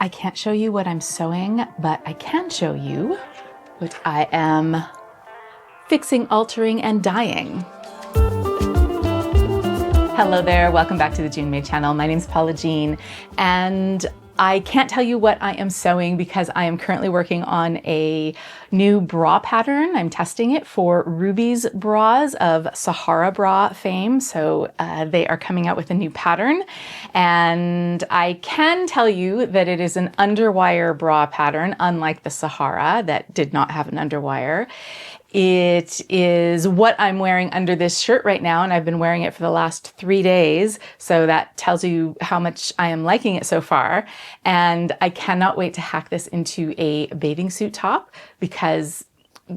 I can't show you what I'm sewing, but I can show you what I am fixing, altering, and dyeing. Hello there, welcome back to the June May channel. My name's Paula Jean, and I can't tell you what I am sewing because I am currently working on a new bra pattern. I'm testing it for Ruby's Bras of Sahara Bra fame. So they are coming out with a new pattern. And I can tell you that it is an underwire bra pattern, unlike the Sahara that did not have an underwire. It is what I'm wearing under this shirt right now, and I've been wearing it for the last 3 days. So that tells you how much I am liking it so far. And I cannot wait to hack this into a bathing suit top because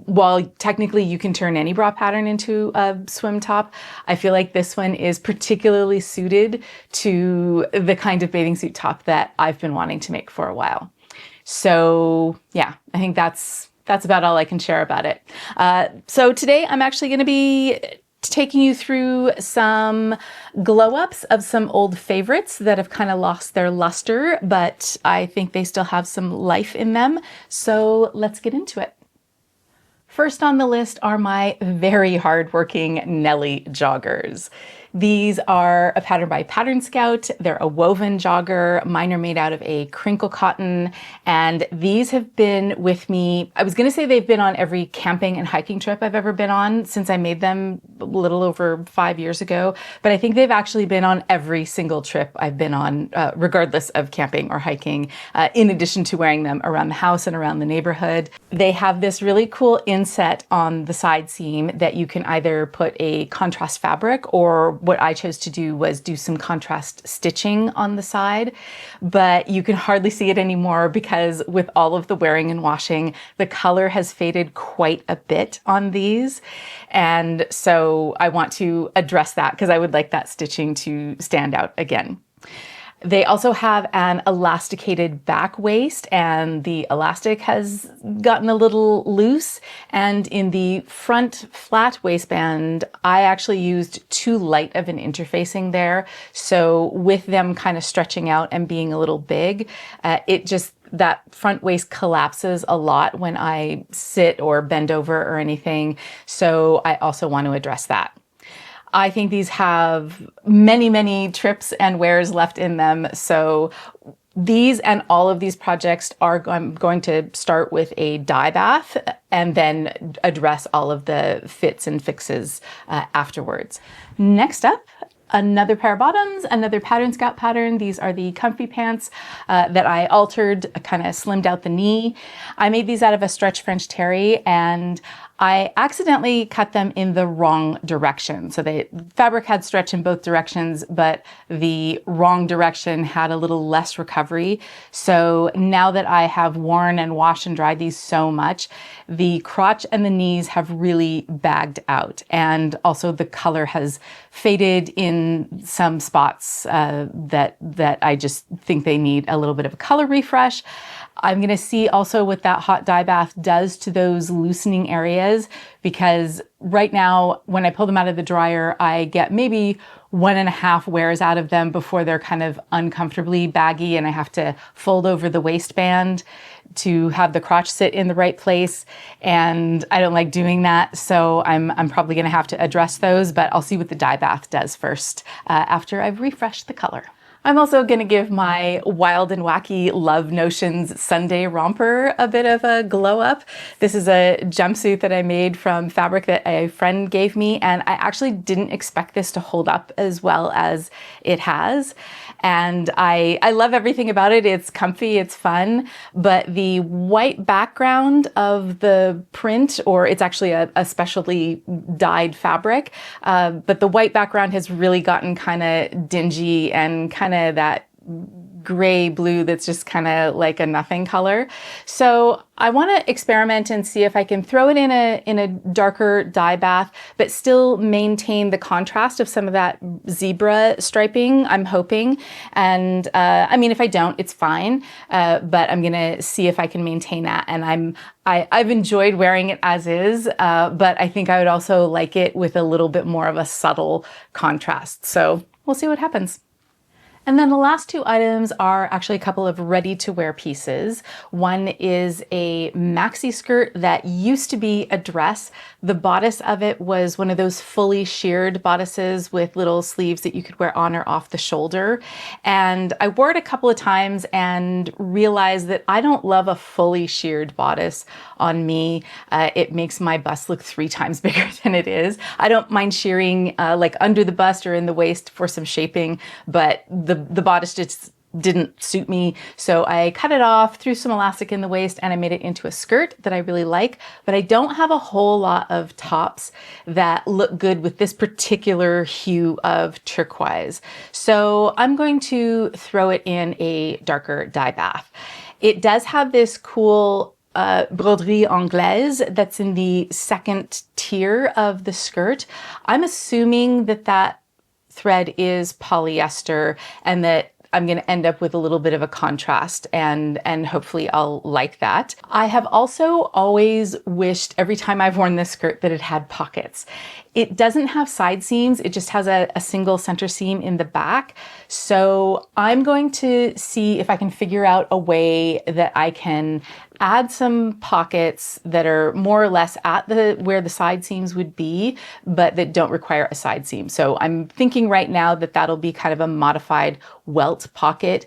while technically you can turn any bra pattern into a swim top, I feel like this one is particularly suited to the kind of bathing suit top that I've been wanting to make for a while. So yeah, I think that's about all I can share about it. So today I'm actually going to be taking you through some glow-ups of some old favorites that have kind of lost their luster, but I think they still have some life in them. So let's get into it. First on the list are my very hardworking Nelly joggers. These are a pattern by Pattern Scout. They're a woven jogger. Mine are made out of a crinkle cotton, and these have been with me. I was going to say they've been on every camping and hiking trip I've ever been on since I made them a little over 5 years ago, but I think they've actually been on every single trip I've been on, regardless of camping or hiking, in addition to wearing them around the house and around the neighborhood. They have this really cool inset on the side seam that you can either put a contrast fabric, or what I chose to do was do some contrast stitching on the side, but you can hardly see it anymore because with all of the wearing and washing, the color has faded quite a bit on these. And so I want to address that because I would like that stitching to stand out again. They also have an elasticated back waist, and the elastic has gotten a little loose. And in the front flat waistband, I actually used too light of an interfacing there. So with them kind of stretching out and being a little big, that front waist collapses a lot when I sit or bend over or anything. So I also want to address that. I think these have many, many trips and wears left in them. So these and all of these projects I'm going to start with a dye bath and then address all of the fits and fixes afterwards. Next up, another pair of bottoms, another Pattern Scout pattern. These are the comfy pants that I altered, kind of slimmed out the knee. I made these out of a stretch French terry, and I accidentally cut them in the wrong direction. So the fabric had stretch in both directions, but the wrong direction had a little less recovery. So now that I have worn and washed and dried these so much, the crotch and the knees have really bagged out. And also the color has faded in some spots that I just think they need a little bit of a color refresh. I'm going to see also what that hot dye bath does to those loosening areas, because right now when I pull them out of the dryer, I get maybe 1.5 wears out of them before they're kind of uncomfortably baggy and I have to fold over the waistband to have the crotch sit in the right place. And I don't like doing that. So I'm probably going to have to address those, but I'll see what the dye bath does first after I've refreshed the color. I'm also going to give my wild and wacky Love Notions Sunday romper a bit of a glow up. This is a jumpsuit that I made from fabric that a friend gave me, and I actually didn't expect this to hold up as well as it has. And I love everything about it. It's comfy, it's fun, but the white background of the print, or it's actually a specially dyed fabric, but the white background has really gotten kind of dingy and kind of that gray blue that's just kind of like a nothing color. So I want to experiment and see if I can throw it in a darker dye bath, but still maintain the contrast of some of that zebra striping, I'm hoping. And I mean, if I don't, it's fine. But I'm going to see if I can maintain that. And I've enjoyed wearing it as is, but I think I would also like it with a little bit more of a subtle contrast. So we'll see what happens. And then the last two items are actually a couple of ready-to-wear pieces. One is a maxi skirt that used to be a dress. The bodice of it was one of those fully sheared bodices with little sleeves that you could wear on or off the shoulder. And I wore it a couple of times and realized that I don't love a fully sheared bodice on me. It makes my bust look 3 times bigger than it is. I don't mind shearing like under the bust or in the waist for some shaping, but the bodice just didn't suit me. So I cut it off, threw some elastic in the waist, and I made it into a skirt that I really like. But I don't have a whole lot of tops that look good with this particular hue of turquoise. So I'm going to throw it in a darker dye bath. It does have this cool broderie anglaise that's in the second tier of the skirt. I'm assuming that that thread is polyester and that I'm going to end up with a little bit of a contrast, and hopefully I'll like that. I have also always wished every time I've worn this skirt that it had pockets. It doesn't have side seams. It just has a single center seam in the back. So I'm going to see if I can figure out a way that I can add some pockets that are more or less at where the side seams would be, but that don't require a side seam. So I'm thinking right now that that'll be kind of a modified welt pocket,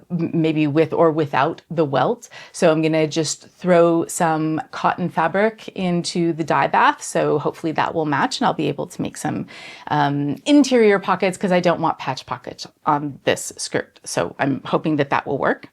maybe with or without the welt. So I'm gonna just throw some cotton fabric into the dye bath. So hopefully that will match and I'll be able to make some interior pockets because I don't want patch pockets on this skirt. So I'm hoping that that will work.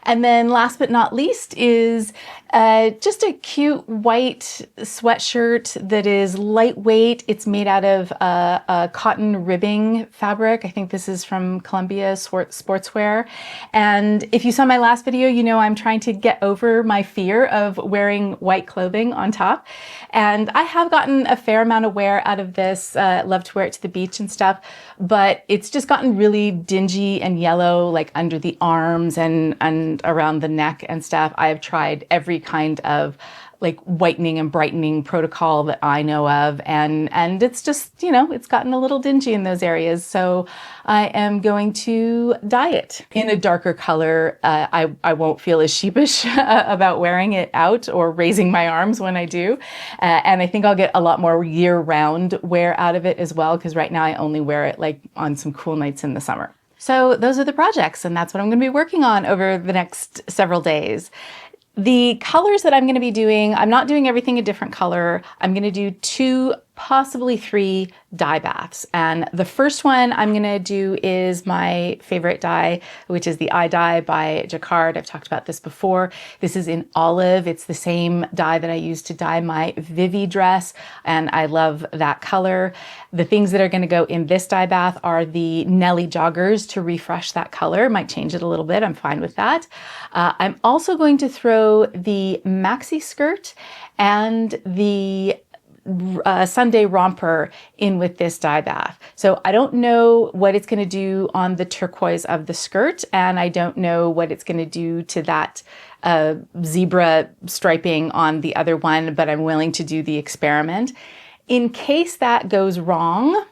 And then last but not least is just a cute white sweatshirt that is lightweight. It's made out of a cotton ribbing fabric. I think this is from Columbia Sportswear. And if you saw my last video, you know I'm trying to get over my fear of wearing white clothing on top. And I have gotten a fair amount of wear out of this. Love to wear it to the beach and stuff, but it's just gotten really dingy and yellow, like under the arms and around the neck and stuff. I have tried every kind of like whitening and brightening protocol that I know of, and it's just, you know, it's gotten a little dingy in those areas. So I am going to dye it in a darker color. I won't feel as sheepish about wearing it out or raising my arms when I do. And I think I'll get a lot more year-round wear out of it as well, because right now I only wear it like on some cool nights in the summer. So those are the projects, and that's what I'm going to be working on over the next several days. The colors that I'm going to be doing, I'm not doing everything a different color. I'm going to do 2, possibly 3 dye baths. And the first one I'm going to do is my favorite dye, which is the eye dye by Jacquard. I've talked about this before. This is in olive. It's the same dye that I used to dye my Vivi dress, and I love that color. The things that are going to go in this dye bath are the Nelly joggers to refresh that color. Might change it a little bit. I'm fine with that. I'm also going to throw the maxi skirt and the Sunday romper in with this dye bath. So I don't know what it's going to do on the turquoise of the skirt, and I don't know what it's going to do to that zebra striping on the other one, but I'm willing to do the experiment. In case that goes wrong,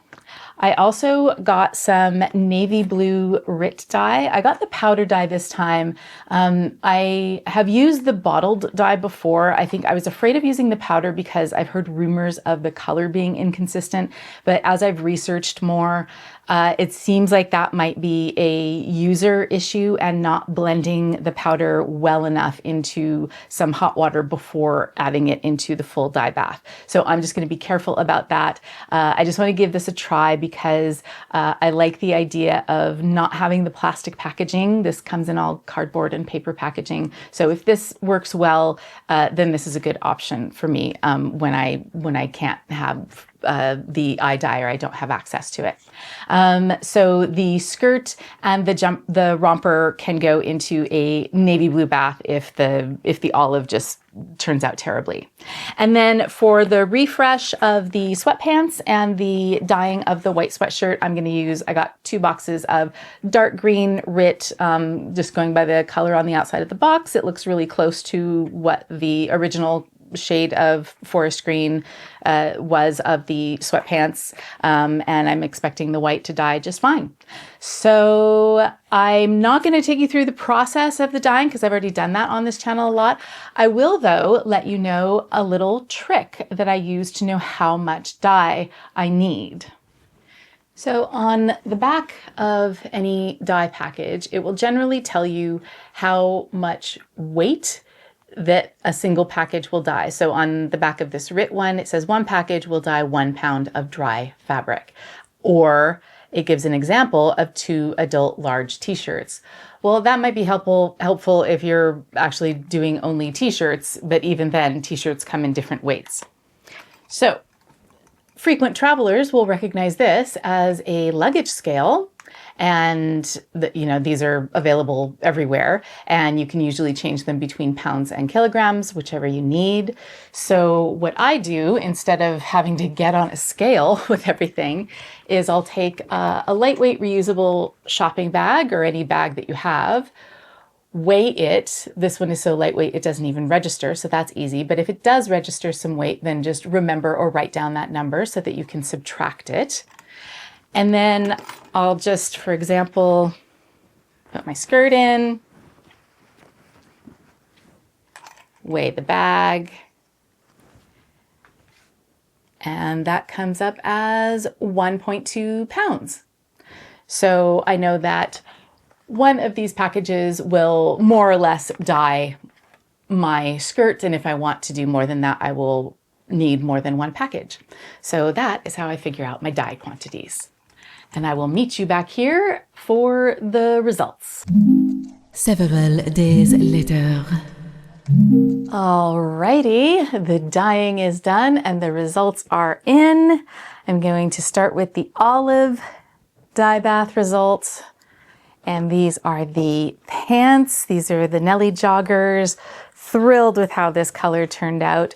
I also got some navy blue Rit dye. I got the powder dye this time. I have used the bottled dye before. I think I was afraid of using the powder because I've heard rumors of the color being inconsistent, but as I've researched more, it seems like that might be a user issue and not blending the powder well enough into some hot water before adding it into the full dye bath. So I'm just going to be careful about that. I just want to give this a try because I like the idea of not having the plastic packaging. This comes in all cardboard and paper packaging. So if this works well, then this is a good option for me when I can't have the eye dye or I don't have access to it. So the skirt and the romper can go into a navy blue bath if the olive just turns out terribly. And then for the refresh of the sweatpants and the dyeing of the white sweatshirt, I got 2 boxes of dark green Rit, just going by the color on the outside of the box. It looks really close to what the original shade of forest green was of the sweatpants, and I'm expecting the white to dye just fine. So I'm not going to take you through the process of the dyeing because I've already done that on this channel a lot. I will, though, let you know a little trick that I use to know how much dye I need. So on the back of any dye package, it will generally tell you how much weight that a single package will dye. So on the back of this RIT one, it says 1 package will dye 1 pound of dry fabric. Or it gives an example of 2 adult large t-shirts. Well, that might be helpful if you're actually doing only t-shirts, but even then, t-shirts come in different weights. So frequent travelers will recognize this as a luggage scale, and these are available everywhere, and you can usually change them between pounds and kilograms, whichever you need. So what I do, instead of having to get on a scale with everything, is I'll take a lightweight reusable shopping bag or any bag that you have, weigh it. This one is so lightweight it doesn't even register, so that's easy. But if it does register some weight, then just remember or write down that number so that you can subtract it. And then I'll just, for example, put my skirt in, weigh the bag, and that comes up as 1.2 pounds. So I know that one of these packages will more or less dye my skirt, and if I want to do more than that, I will need more than 1 package. So that is how I figure out my dye quantities. And I will meet you back here for the results. Several days later. Alrighty, the dyeing is done and the results are in. I'm going to start with the olive dye bath results. And these are the pants. These are the Nelly joggers. Thrilled with how this color turned out.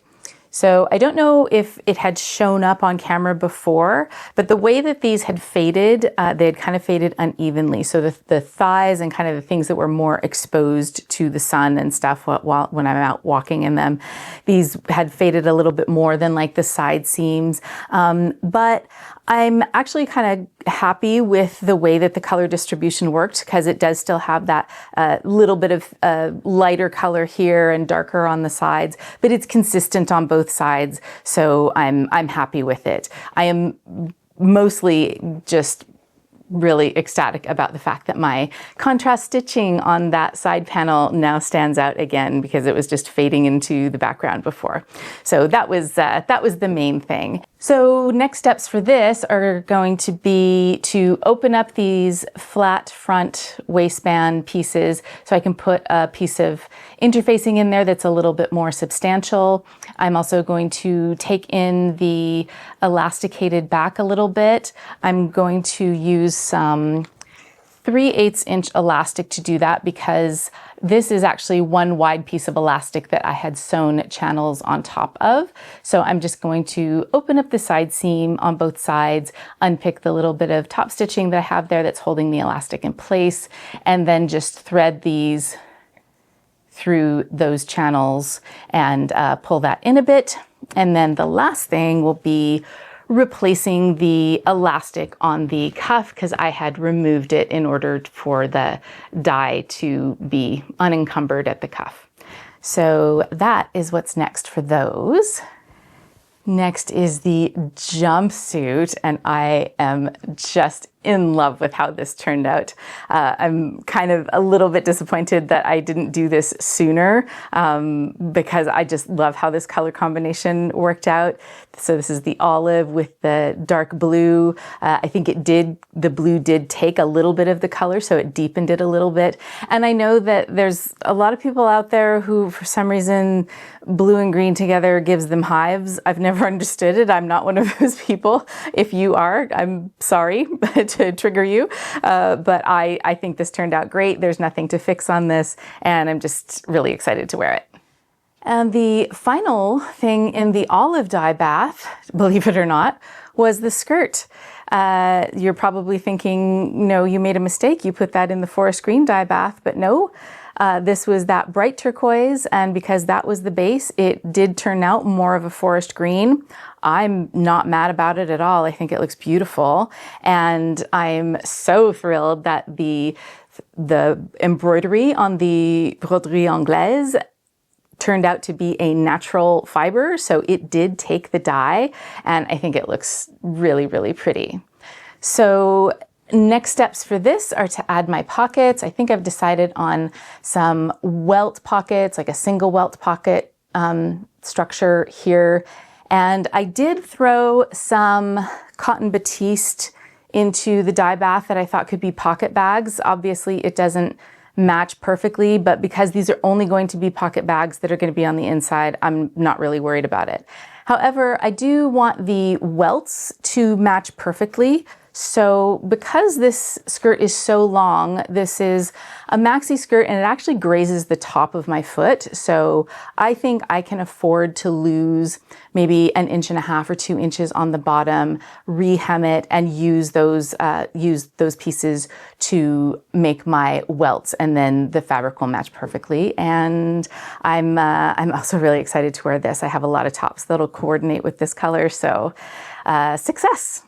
So I don't know if it had shown up on camera before, but the way that these had faded, they had kind of faded unevenly. So the thighs and kind of the things that were more exposed to the sun and stuff when I'm out walking in them, these had faded a little bit more than like the side seams. But I'm actually kind of happy with the way that the color distribution worked, because it does still have that little bit of lighter color here and darker on the sides, but it's consistent on both sides. So I'm happy with it. I am mostly just really ecstatic about the fact that my contrast stitching on that side panel now stands out again, because it was just fading into the background before. So that was the main thing. So next steps for this are going to be to open up these flat front waistband pieces so I can put a piece of interfacing in there that's a little bit more substantial. I'm also going to take in the elasticated back a little bit. I'm going to use some 3/8 inch elastic to do that, because this is actually one wide piece of elastic that I had sewn channels on top of. So I'm just going to open up the side seam on both sides, unpick the little bit of top stitching that I have there that's holding the elastic in place, and then just thread these through those channels and pull that in a bit. And then the last thing will be replacing the elastic on the cuff, because I had removed it in order for the dye to be unencumbered at the cuff. So that is what's next for those. Next is the jumpsuit, and I am just in love with how this turned out. I'm kind of a little bit disappointed that I didn't do this sooner, because I just love how this color combination worked out. So this is the olive with the dark blue. I think the blue did take a little bit of the color, so it deepened it a little bit. And I know that there's a lot of people out there who, for some reason, blue and green together gives them hives. I've never understood it. I'm not one of those people. If you are, I'm sorry to trigger you, but I think this turned out great. There's nothing to fix on this, and I'm just really excited to wear it. And the final thing in the olive dye bath, believe it or not, was the skirt. You're probably thinking, no, you made a mistake. You put that in the forest green dye bath, but no. This was that bright turquoise, and because that was the base, it did turn out more of a forest green. I'm not mad about it at all. I think it looks beautiful, and I'm so thrilled that the embroidery on the broderie anglaise turned out to be a natural fiber, so it did take the dye, and I think it looks really, really pretty. So next steps for this are to add my pockets. I think I've decided on some welt pockets, like a single welt pocket structure here. And I did throw some cotton batiste into the dye bath that I thought could be pocket bags. Obviously, it doesn't match perfectly, but because these are only going to be pocket bags that are going to be on the inside, I'm not really worried about it. However, I do want the welts to match perfectly. So because this skirt is so long, this is a maxi skirt and it actually grazes the top of my foot. So I think I can afford to lose maybe 1.5 inches or 2 inches on the bottom, rehem it, and use those pieces to make my welts, and then the fabric will match perfectly. And I'm also really excited to wear this. I have a lot of tops that'll coordinate with this color, so success.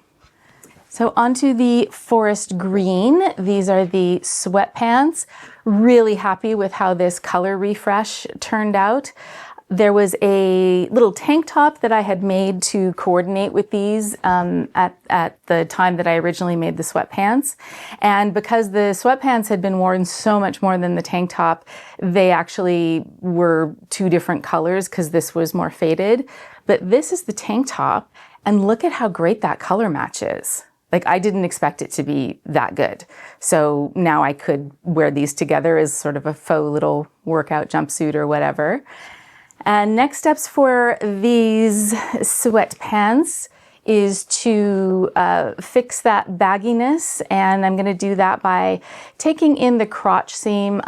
So onto the forest green. These are the sweatpants. Really happy with how this color refresh turned out. There was a little tank top that I had made to coordinate with these at the time that I originally made the sweatpants. And because the sweatpants had been worn so much more than the tank top, they actually were 2 different colors because this was more faded. But this is the tank top, and look at how great that color matches. Like, I didn't expect it to be that good. So now I could wear these together as sort of a faux little workout jumpsuit or whatever. And next steps for these sweatpants is to fix that bagginess. And I'm going to do that by taking in the crotch seam.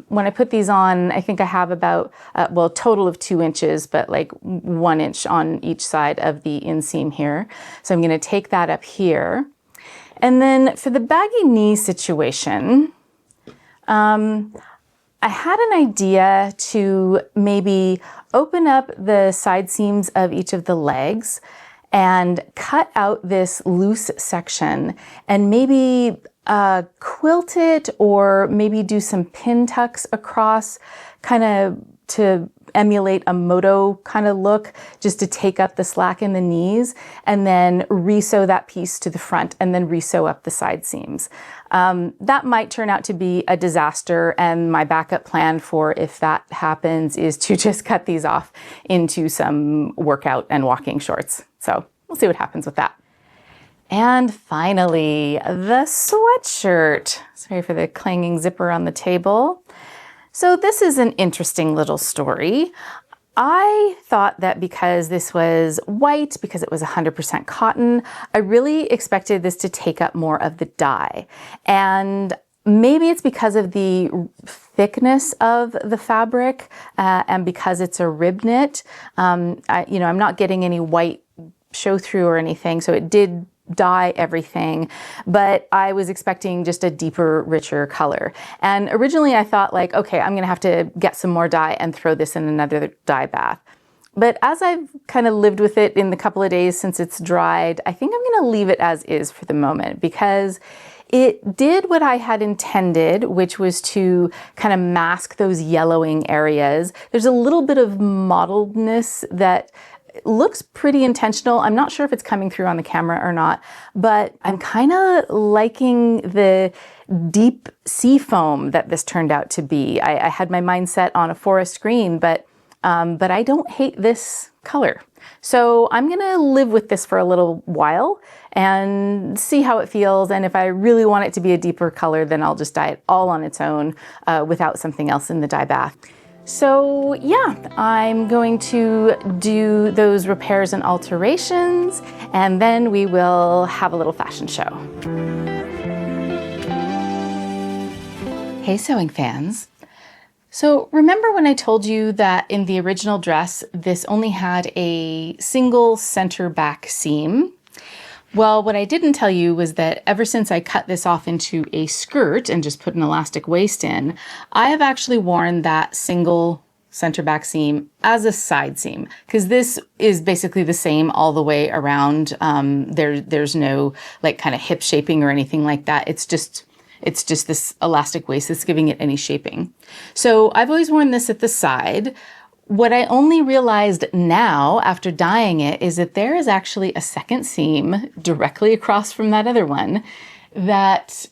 When I put these on, I think I have about, a total of 2 inches, but like 1 inch on each side of the inseam here. So I'm going to take that up here. And then for the baggy knee situation, I had an idea to maybe open up the side seams of each of the legs and cut out this loose section and maybe quilt it, or maybe do some pin tucks across, kind of to emulate a moto kind of look, just to take up the slack in the knees, and then resew that piece to the front and then resew up the side seams. That might turn out to be a disaster, and my backup plan for if that happens is to just cut these off into some workout and walking shorts. So we'll see what happens with that. And finally, the sweatshirt. Sorry for the clanging zipper on the table. So this is an interesting little story. I thought that because this was white, because it was 100% cotton, I really expected this to take up more of the dye. And maybe it's because of the thickness of the fabric and because it's a rib knit. I'm not getting any white show through or anything, so it did dye everything, but I was expecting just a deeper, richer color. And originally I thought, like, okay, I'm gonna have to get some more dye and throw this in another dye bath. But as I've kind of lived with it in the couple of days since it's dried, I think I'm gonna leave it as is for the moment, because it did what I had intended, which was to kind of mask those yellowing areas. There's a little bit of mottledness that looks pretty intentional. I'm not sure if it's coming through on the camera or not, but I'm kind of liking the deep sea foam that this turned out to be. I had my mind set on a forest green, but I don't hate this color. So I'm gonna live with this for a little while and see how it feels. And if I really want it to be a deeper color, then I'll just dye it all on its own without something else in the dye bath. So yeah, I'm going to do those repairs and alterations, and then we will have a little fashion show. Hey sewing fans. So remember when I told you that in the original dress, this only had a single center back seam? Well, what I didn't tell you was that ever since I cut this off into a skirt and just put an elastic waist in, I have actually worn that single center back seam as a side seam, because this is basically the same all the way around. There's no like kind of hip shaping or anything like that. It's just this elastic waist that's giving it any shaping. So I've always worn this at the side. What I only realized now after dyeing it is that there is actually a second seam directly across from that other one that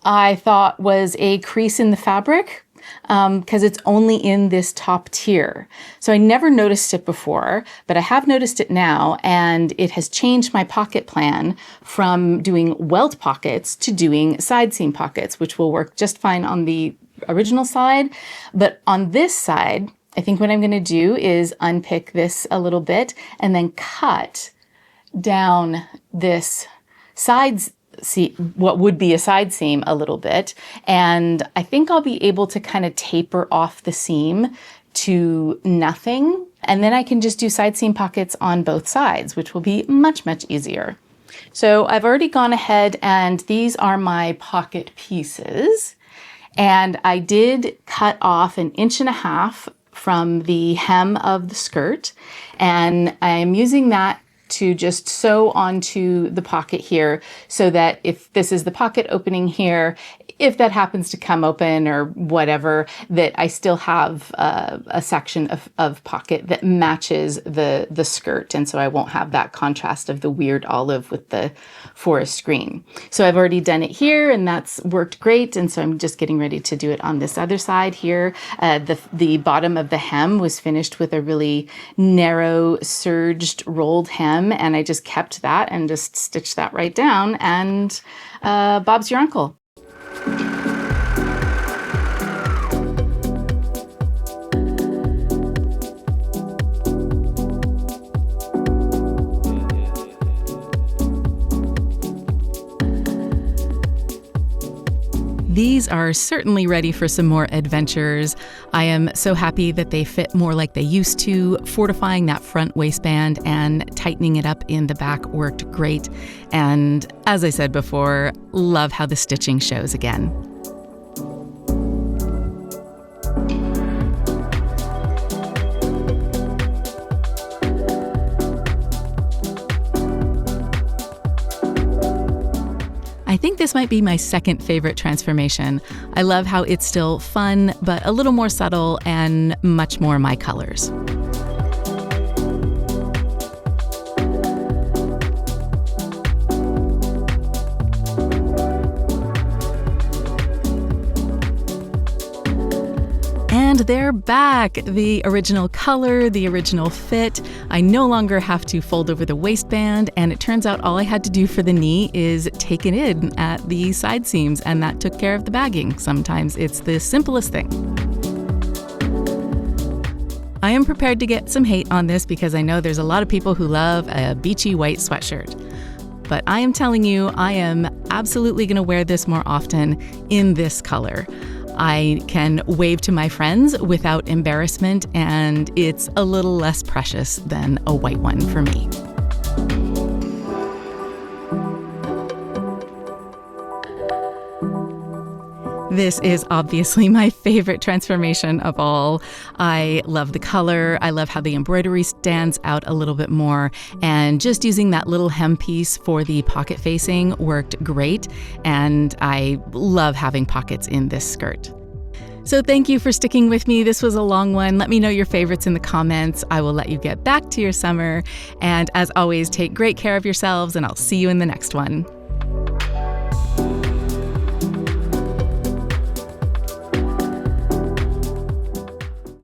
I thought was a crease in the fabric, because it's only in this top tier. So I never noticed it before, but I have noticed it now, and it has changed my pocket plan from doing welt pockets to doing side seam pockets, which will work just fine on the original side. But on this side, I think what I'm going to do is unpick this a little bit and then cut down this what would be a side seam a little bit. And I think I'll be able to kind of taper off the seam to nothing. And then I can just do side seam pockets on both sides, which will be much, much easier. So I've already gone ahead, and these are my pocket pieces. And I did cut off 1.5 inches from the hem of the skirt. And I'm using that to just sew onto the pocket here, so that if this is the pocket opening here, if that happens to come open or whatever, that I still have a section of pocket that matches the skirt. And so I won't have that contrast of the weird olive with the forest green. So I've already done it here, and that's worked great. And so I'm just getting ready to do it on this other side here. The bottom of the hem was finished with a really narrow serged rolled hem, and I just kept that and just stitched that right down, and Bob's your uncle. These are certainly ready for some more adventures. I am so happy that they fit more like they used to. Fortifying that front waistband and tightening it up in the back worked great. And as I said before, love how the stitching shows again. I think this might be my second favorite transformation. I love how it's still fun, but a little more subtle and much more my colors. And they're back. The original color, the original fit. I no longer have to fold over the waistband, and it turns out all I had to do for the knee is take it in at the side seams, and that took care of the bagging. Sometimes it's the simplest thing. I am prepared to get some hate on this because I know there's a lot of people who love a beachy white sweatshirt. But I am telling you, I am absolutely going to wear this more often in this color. I can wave to my friends without embarrassment, and it's a little less precious than a white one for me. This is obviously my favorite transformation of all. I love the color. I love how the embroidery stands out a little bit more. And just using that little hem piece for the pocket facing worked great. And I love having pockets in this skirt. So thank you for sticking with me. This was a long one. Let me know your favorites in the comments. I will let you get back to your summer. And as always, take great care of yourselves, and I'll see you in the next one.